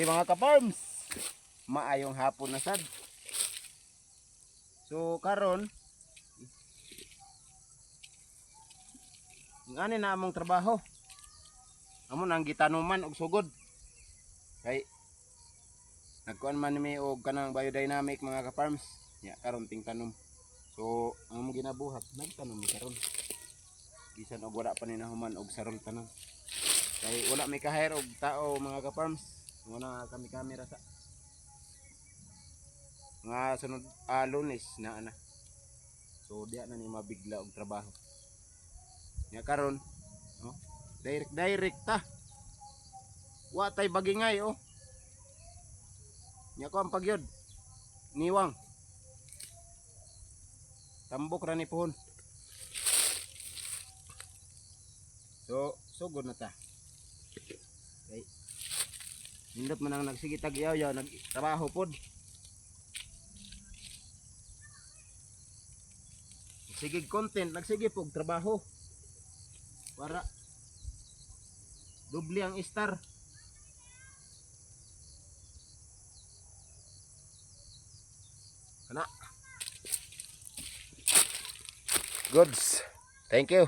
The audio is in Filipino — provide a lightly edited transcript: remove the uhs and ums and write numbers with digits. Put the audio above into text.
Okay mga ka-farms, maayong hapon na sad. So karon ngani na among trabaho. Amo nang gitanuman og sugod. Kay nagkuan man mi og kanang biodynamic mga ka-farms. Ya karon ting tanom. So ang among ginabuhat nagtanom mi karon. Bisan og wala pa ni nahuman og sarol tanom. Kay wala mi ka-hire og tao mga ka-farms. Muna kami camera sa nga sunod Lunes na ana. So diya na ni mabigla og trabaho. Nya karon, oh, direct ta. Wa tay bagingay oh. Nya ko ang pagyod. Niwang. Tambok ra ni puhon. So sugod na ta. Okay. Nindot man ang nagsigitag yaw nagtrabaho pod. Sigig content, nagsige pog trabaho. Para doble ang star. Kana. Goods. Thank you.